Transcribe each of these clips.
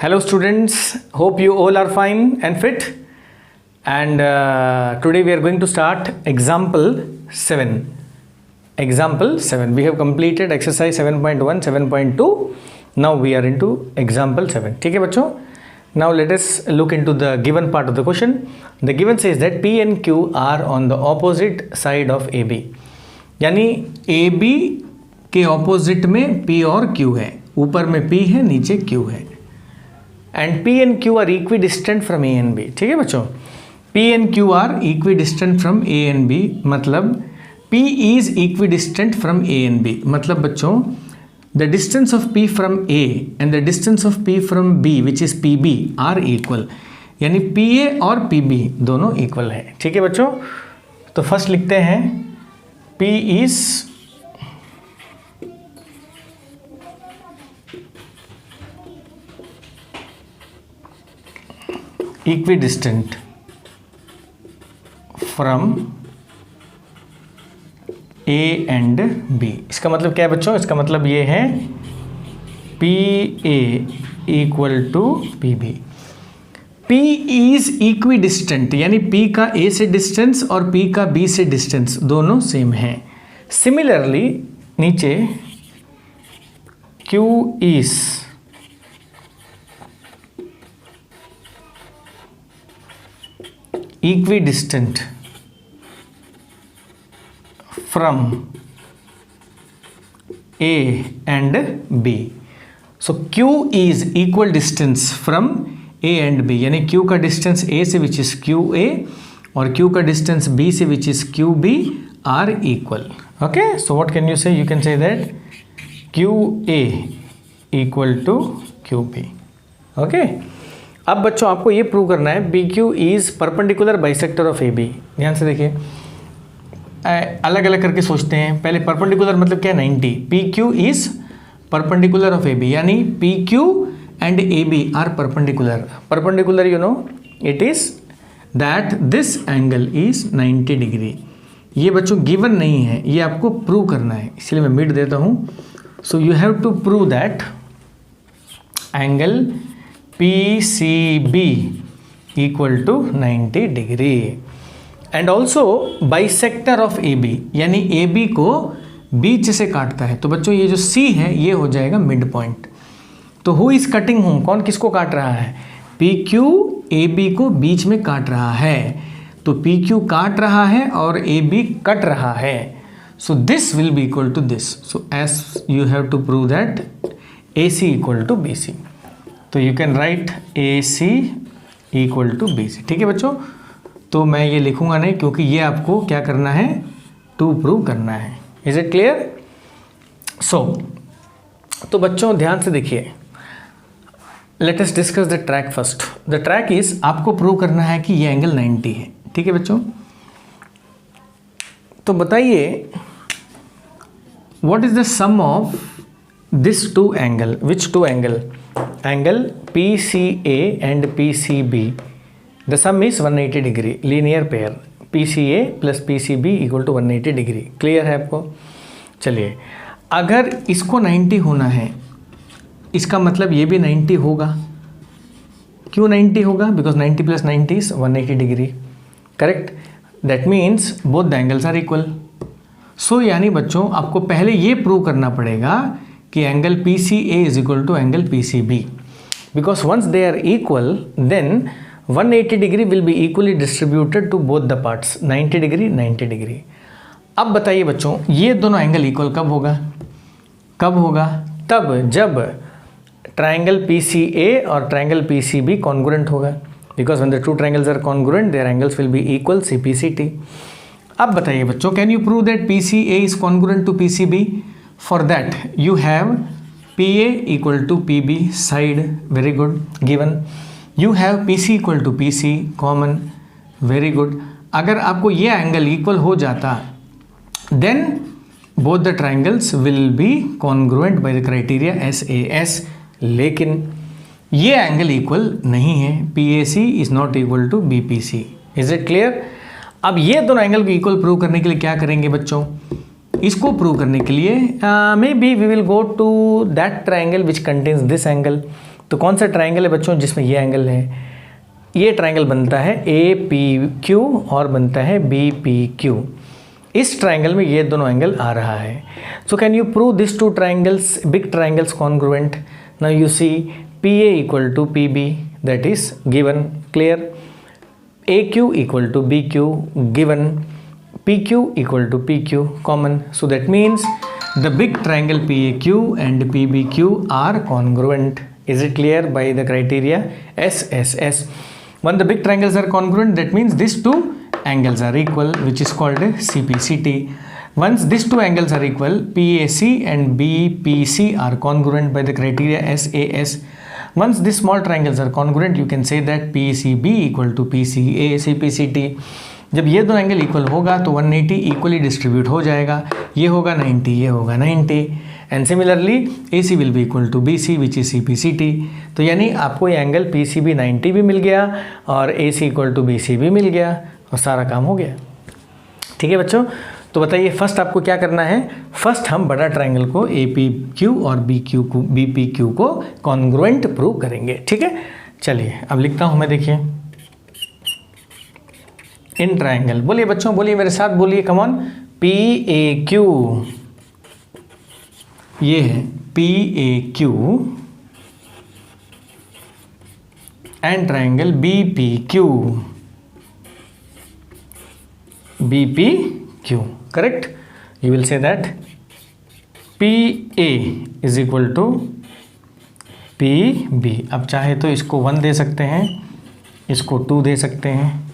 Hello students, hope you all are fine and fit. And today we are going to start example 7. Example 7. We have completed exercise 7.1, 7.2. Now we are into example 7. ठीक है बच्चों? Now let us look into the given part of the question. The given says that P and Q are on the opposite side of AB. यानी AB के opposite में P और Q है, ऊपर में P है, नीचे Q है. And P and Q are equidistant from A and B. ठीक है बच्चों, P and Q are equidistant from A and B, मतलब P is equidistant from A and B. मतलब बच्चों the distance of P from A and the distance of P from B which is PB are equal. यानी PA और PB दोनों equal है. ठीक है बच्चों, तो फर्स्ट लिखते हैं P is equidistant from A and B. इसका मतलब क्या है बच्चों? इसका मतलब ये है PA equal to PB. P is equidistant, यानी P का A से डिस्टेंस और P का B से डिस्टेंस दोनों सेम है. सिमिलरली नीचे Q is equidistant from A and B. So Q is equal distance from A and B, यानी Q का डिस्टेंस A से विच इज QA और Q का डिस्टेंस B से which is QB are equal. Okay, so what can you say? You can say that QA equal to QB. Okay. अब बच्चों आपको ये प्रूव करना है PQ is perpendicular bisector of AB. ध्यान से देखिए, अलग अलग करके सोचते हैं. पहले परपेंडिकुलर मतलब क्या है? 90. PQ is perpendicular of AB, यानी PQ and AB are perpendicular. Perpendicular you know it is that this angle is 90 degree. ये बच्चों गिवन नहीं है, ये आपको प्रूव करना है, इसलिए मैं मिड देता हूँ. So you have to prove that angle PCB equal to 90 degree and also bisector of AB, यानी AB को बीच से काटता है. तो बच्चों ये जो C है ये हो जाएगा मिड पॉइंट. तो हु इज कटिंग हूँ, कौन किसको काट रहा है? PQ AB को बीच में काट रहा है. तो PQ काट रहा है और AB कट रहा है. So this will be equal to this. So as you have to prove that AC equal to BC. तो you can write AC equal to BC. ठीक है बच्चों, तो मैं ये लिखूंगा नहीं क्योंकि ये आपको क्या करना है? टू प्रूव करना है. Is it clear? सो तो बच्चों ध्यान से देखिए, let us discuss the track first. The track is आपको प्रूव करना है कि ये एंगल 90 है. ठीक है बच्चों, तो बताइए what is the sum of this two angle. Which two angle? Angle PCA and PCB. The sum is 180 degree. Linear pair. PCA plus PCB equal to 180 degree. Clear है आपको? चलिए, अगर इसको 90 होना है, इसका मतलब ये भी 90 होगा. क्यों 90 होगा? Because 90 plus 90 is 180 degree. Correct? That means both the angles are equal. So यानी बच्चों आपको पहले ये प्रूव करना पड़ेगा कि angle PCA is equal to angle PCB. Because once they are equal, then 180 degree will be equally distributed to both the parts. 90 degree, 90 degree. अब बताइए बच्चों, ये दोनों एंगल इक्वल कब होगा? कब होगा? तब जब ट्राइंगल PCA और ट्राइंगल PCB कॉन्ग्रुएंट होगा. Because when the two triangles are congruent, their angles will be equal CPCT. अब बताइए बच्चों, can you prove that PCA is congruent to PCB? For that you have PA equal to PB side, very good, given. You have PC equal to PC common, very good. अगर आपको ये angle equal हो जाता then both the triangles will be congruent by the criteria SAS. लेकिन ये angle equal नहीं है. PAC is not equal to BPC. Is it clear? अब ये दोनों एंगल को इक्वल प्रूव करने के लिए क्या करेंगे बच्चों? इसको प्रूव करने के लिए maybe we will go to that triangle which contains this angle. तो कौन सा ट्राइंगल है बच्चों जिसमें ये एंगल है? ये ट्राइंगल बनता है APQ और बनता है BPQ। इस ट्राइंगल में ये दोनों एंगल आ रहा है। So can you prove this two triangles, big triangles congruent? Now you see PA equal to PB, that is given, clear. AQ equal to BQ, given. PQ equal to PQ, common. So that means the big triangle PAQ and PBQ are congruent. Is it clear by the criteria SSS? When the big triangles are congruent, that means these two angles are equal, which is called CPCT. Once these two angles are equal, PAC and BPC are congruent by the criteria SAS. Once these small triangles are congruent, you can say that PCB equal to PCA, CPCT. जब ये दो angle equal होगा तो 180 equally distribute हो जाएगा, ये होगा 90, ये होगा 90, and similarly AC will be equal to BC which is CPCT। तो यानी आपको ये एंगल PCB 90 भी मिल गया और AC इक्वल टू BC भी मिल गया और सारा काम हो गया। ठीक है बच्चों, तो बताइए फर्स्ट आपको क्या करना है? फर्स्ट हम बड़ा ट्राइंगल को APQ और BPQ को कॉन्ग्रुएंट प्रूव करेंगे। ठीक है, चलिए अब लिखता हूं मैं, देखिए इन ट्राइंगल, बोलिए बच्चों, बोलिए मेरे साथ, बोलिए कम ऑन। PAQ, ये है PAQ and triangle BPQ, correct? You will say that PA is equal to PB। अब चाहे तो इसको 1 दे सकते हैं, इसको 2 दे सकते हैं,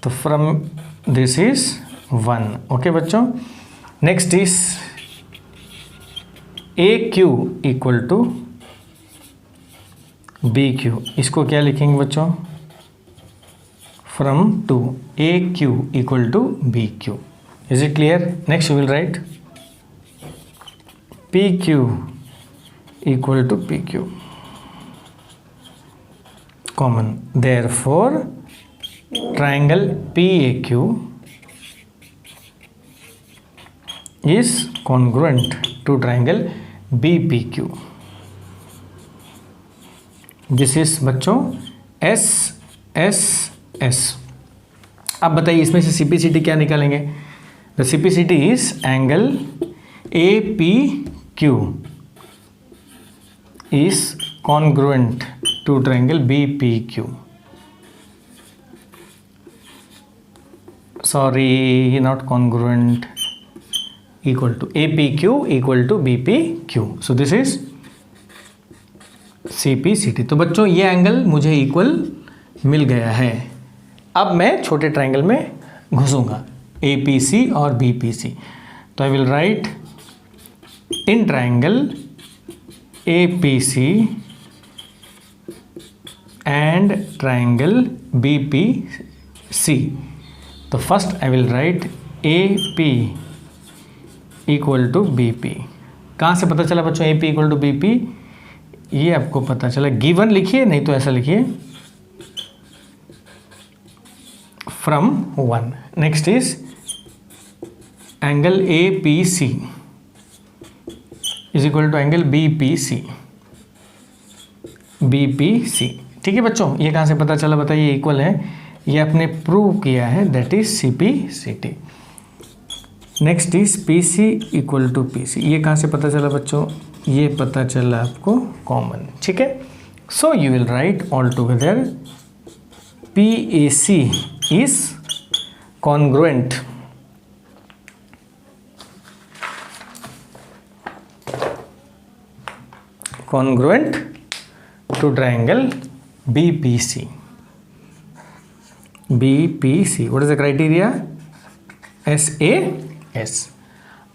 तो फ्रॉम दिस इज 1। ओके बच्चों, next is AQ equal to BQ। इसको क्या लिखेंगे बच्चों? from 2, AQ equal to BQ. Is it clear? Next you will write PQ equal to PQ, common. Therefore triangle PAQ is congruent to triangle BPQ. This is बच्चों S। अब बताइए इसमें से CPCT क्या निकालेंगे? The CPCT is angle APQ is congruent to triangle BPQ। Sorry, not congruent, equal to APQ equal to BPQ। So this is CPCT। तो बच्चों ये एंगल मुझे इक्वल मिल गया है। अब मैं छोटे ट्राइंगल में घुसूंगा, APC और BPC। तो I will write in triangle APC and triangle BPC। तो first I will write AP equal to BP। कहाँ से पता चला बच्चों AP इक्वल टू BP? ये आपको पता चला, गिवन लिखिए, नहीं तो ऐसा लिखिए from 1। next is angle APC is equal to angle BPC। ठीक है बच्चों, ये कहाँ से पता चला बताइए? इक्वल है, ये आपने प्रूव किया है, that is CPCT। Next is PC equal to PC। ये कहाँ से पता चला बच्चों? ये पता चला आपको कॉमन। ठीक है, so you will write all together PAC is congruent to triangle BPC। What is the criteria? SAS।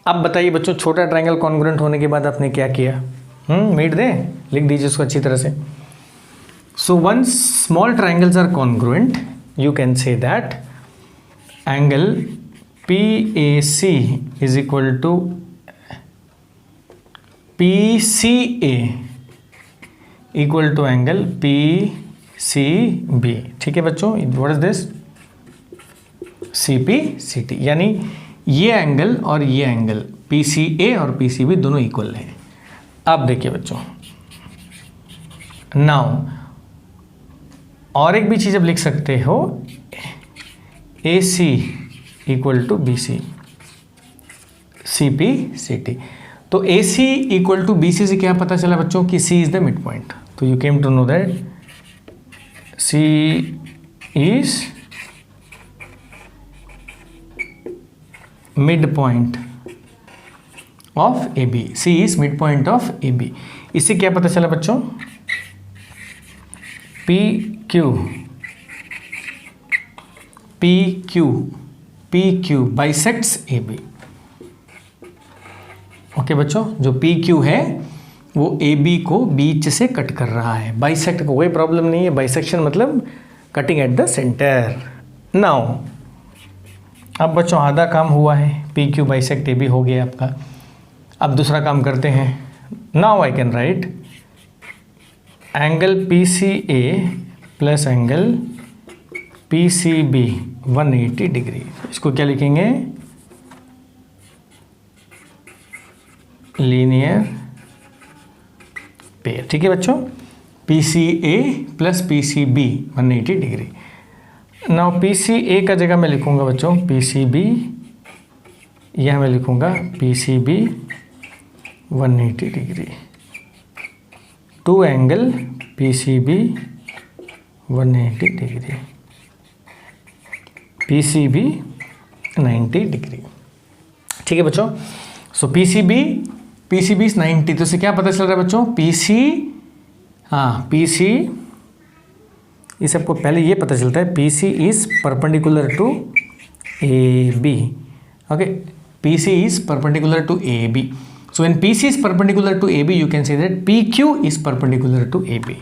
अब बताइए बच्चों, छोटा ट्राइंगल कॉन्ग्रुएंट होने के बाद आपने क्या किया? मीट दे, लिख दीजिए उसको अच्छी तरह से। So once small triangles are congruent, you can say that angle PAC is equal to PCA equal to angle PCB। ठीक है बच्चों, what is this? CPCT। यानी ये एंगल और ये एंगल PCA और PCB दोनों इक्वल हैं। अब देखिए बच्चों, नाउ और एक भी चीज़ अब लिख सकते हो, AC equal to BC, CP CT। तो AC इक्वल टू BC से क्या पता चला बच्चों कि C is the mid point. तो you came to know that C is mid point of AB, C is mid point of AB। इससे क्या पता चला बच्चों, PQ बाइसेक्ट्स AB। ओके बच्चों, जो PQ है वो AB को बीच से कट कर रहा है। बाइसेक्ट को कोई प्रॉब्लम नहीं है, बाइसेक्शन मतलब cutting at the centre. Now अब बच्चों आधा काम हुआ है, PQ बाइसेक्ट AB हो गया आपका। अब दूसरा काम करते हैं। Now I can write angle PCA plus angle PCB 180 degree. इसको क्या लिखेंगे, लीनियर पेयर। ठीक है बच्चों, PCA plus PCB 180 degree. Now PCA का जगह मैं लिखूंगा बच्चों PCB, यह मैं लिखूंगा PCB 180 degree. Two angle PCB 180 degree, PCB 90 degree. ठीक है बच्चों, सो PCB इज 90। तो इससे क्या पता चल रहा है बच्चों, PC ये सबको पहले ये पता चलता है PC is perpendicular to AB। Okay, PC is perpendicular to AB। So when PC is perpendicular to AB, you can say that PQ is perpendicular to AB.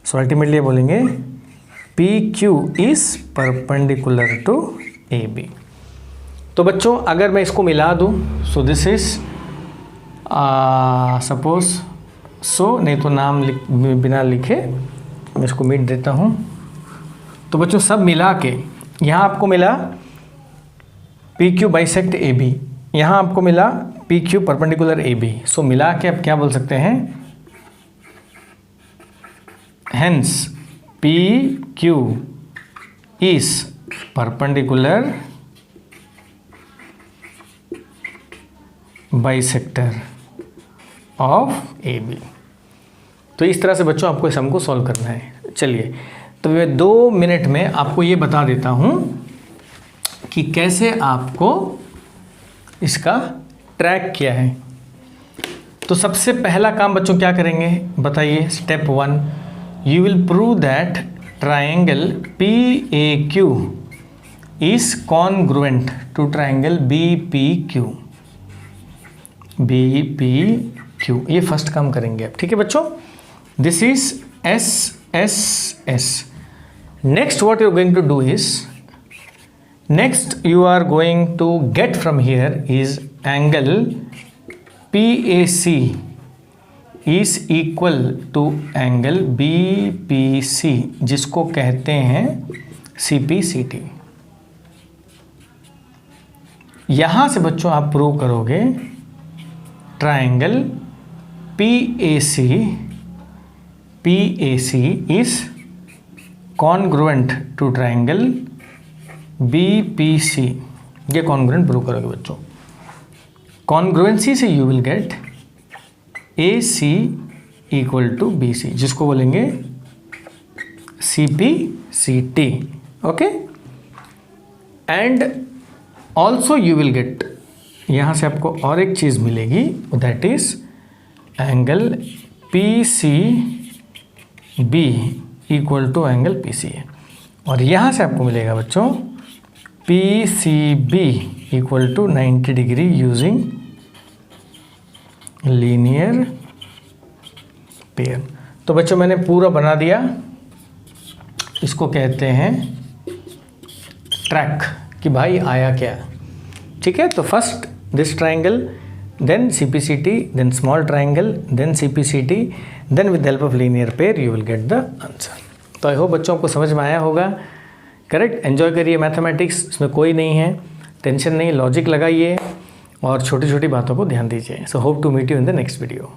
So ultimately बोलेंगे PQ is perpendicular to AB। तो बच्चों अगर मैं इसको मिला दूँ, so this is suppose नहीं तो नाम बिना लिखे मैं इसको मिट देता हूँ। तो बच्चों सब मिला के यहाँ आपको मिला PQ बाइसेक्ट AB, यहाँ आपको मिला PQ परपेंडिकुलर AB। सो मिला के आप क्या बोल सकते हैं, hence PQ is perpendicular bisector of AB। तो इस तरह से बच्चों आपको इस सम को सॉल्व करना है। चलिए, तो मैं 2 मिनट में आपको ये बता देता हूँ कि कैसे आपको इसका ट्रैक किया है। तो सबसे पहला काम बच्चों क्या करेंगे बताइए, step 1, you will prove that triangle PAQ is congruent to triangle BPQ। ये फर्स्ट काम करेंगे आप। ठीक है बच्चों, this is SSS। Next what you are going to do is, next you are going to get from here is angle PAC is equal to angle BPC जिसको कहते हैं CPCT। यहाँ से बच्चों आप प्रूव करोगे triangle PAC is congruent to triangle BPC। ये congruent prove करोगे बच्चों। कॉन्ग्रुएंसी से you will get AC equal to BC जिसको बोलेंगे CPCT। Okay, and also you will get, यहाँ से आपको और एक चीज़ मिलेगी, that is angle PCB equal to angle PCA। और यहाँ से आपको मिलेगा बच्चों PCB equal to 90 degree using linear pair. तो बच्चों मैंने पूरा बना दिया, इसको कहते हैं ट्रैक कि भाई आया क्या। ठीक है, तो first this triangle, then CPCT, then small triangle, then CPCT, then with help of linear pair you will get the answer. तो आई होप बच्चों को समझ में आया होगा। करेक्ट, एंजॉय करिए मैथमेटिक्स, इसमें कोई नहीं है, टेंशन नहीं, लॉजिक लगाइए और छोटी छोटी बातों को ध्यान दीजिए। So hope to meet you in the next video.